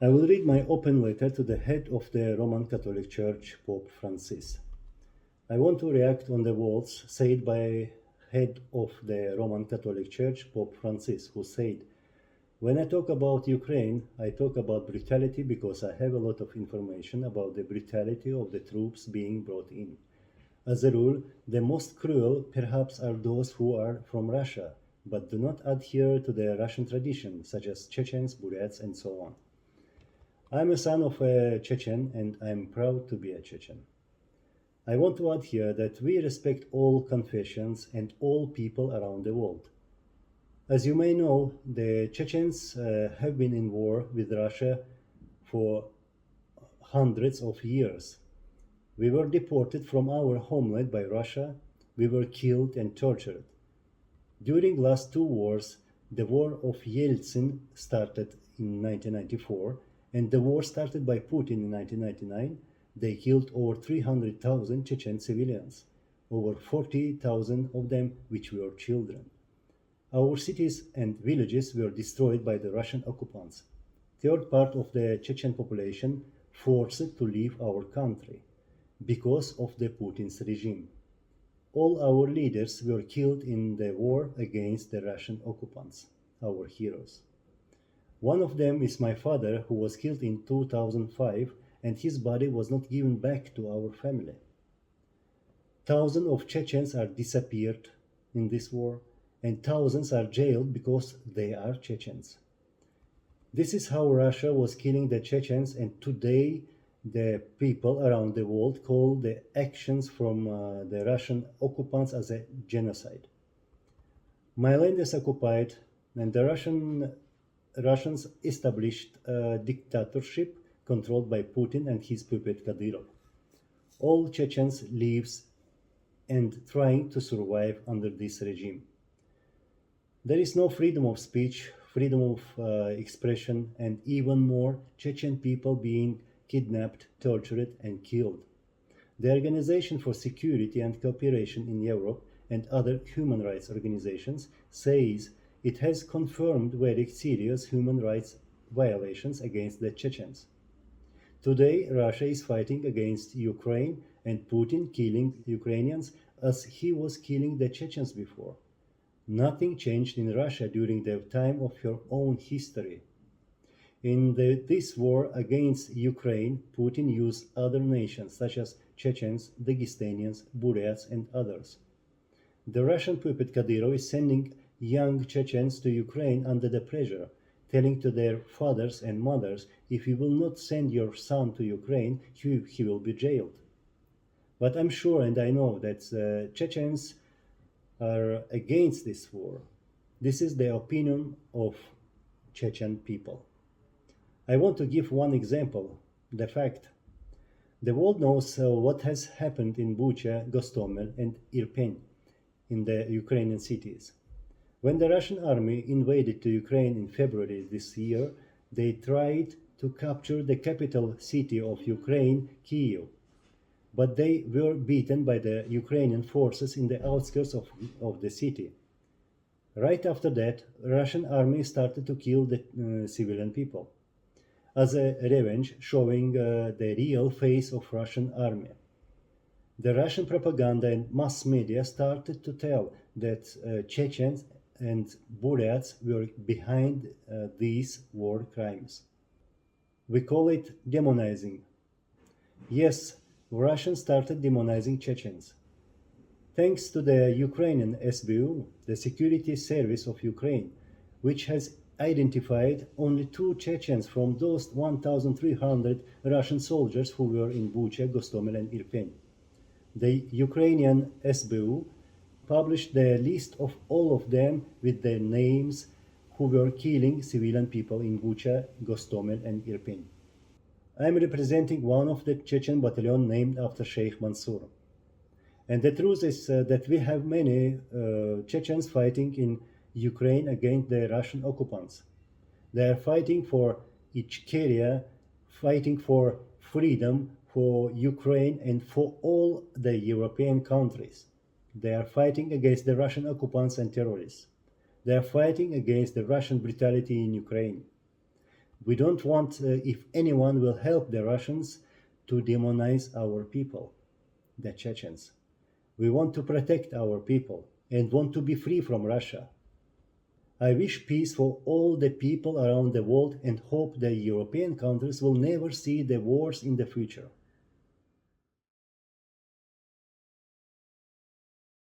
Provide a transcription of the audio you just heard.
I will read my open letter to the head of the Roman Catholic Church, Pope Francis. I want to react on the words said by head of the Roman Catholic Church, Pope Francis, who said, "When I talk about Ukraine, I talk about brutality because I have a lot of information about the brutality of the troops being brought in. As a rule, the most cruel perhaps are those who are from Russia, but do not adhere to the Russian tradition, such as Chechens, Buryats, and so on. I'm a son of a Chechen, and I'm proud to be a Chechen. I want to add here that we respect all confessions and all people around the world. As you may know, the Chechens have been in war with Russia for hundreds of years. We were deported from our homeland by Russia. We were killed and tortured. During last two wars, the war of Yeltsin started in 1994, and the war started by Putin in 1999. They killed over 300,000 Chechen civilians, over 40,000 of them which were children. Our cities and villages were destroyed by the Russian occupants. Third part of the Chechen population forced to leave our country because of the Putin's regime. All our leaders were killed in the war against the Russian occupants, our heroes. One of them is my father, who was killed in 2005, and his body was not given back to our family. Thousands of Chechens are disappeared in this war, and thousands are jailed because they are Chechens. This is how Russia was killing the Chechens, and today the people around the world call the actions from the Russian occupants as a genocide. My land is occupied, and the Russians established a dictatorship controlled by Putin and his puppet Kadyrov. All Chechens lives and trying to survive under this regime. There is no freedom of speech, freedom of expression, and even more Chechen people being kidnapped, tortured, and killed. The Organization for Security and Cooperation in Europe and other human rights organizations says it has confirmed very serious human rights violations against the Chechens. Today, Russia is fighting against Ukraine and Putin killing Ukrainians as he was killing the Chechens before. Nothing changed in Russia during the time of her own history. In this war against Ukraine, Putin used other nations such as Chechens, Dagestanians, Buryats, and others. The Russian puppet Kadyrov is sending young Chechens to Ukraine under the pressure, telling to their fathers and mothers, if you will not send your son to Ukraine, he will be jailed. But I'm sure and I know that Chechens are against this war. This is the opinion of Chechen people. I want to give one example, the fact. The world knows what has happened in Bucha, Gostomel, and Irpin in the Ukrainian cities. When the Russian army invaded to Ukraine in February this year, they tried to capture the capital city of Ukraine, Kyiv. But they were beaten by the Ukrainian forces in the outskirts of the city. Right after that, Russian army started to kill the civilian people as a revenge, showing the real face of Russian army. The Russian propaganda and mass media started to tell that Chechens and Buryats were behind these war crimes. We call it demonizing. Yes, Russians started demonizing Chechens. Thanks to the Ukrainian SBU, the Security Service of Ukraine, which has identified only 2 Chechens from those 1,300 Russian soldiers who were in Bucha, Gostomel, and Irpin. The Ukrainian SBU published the list of all of them with their names who were killing civilian people in Bucha, Gostomel, and Irpin. I am representing one of the Chechen battalion named after Sheikh Mansour. And the truth is that we have many Chechens fighting in Ukraine against the Russian occupants. They are fighting for Ичкерия, fighting for freedom for Ukraine and for all the European countries. They are fighting against the Russian occupants and terrorists. They are fighting against the Russian brutality in Ukraine. We don't want, if anyone will help the Russians to demonize our people, the Chechens. We want to protect our people and want to be free from Russia. I wish peace for all the people around the world and hope the European countries will never see the wars in the future.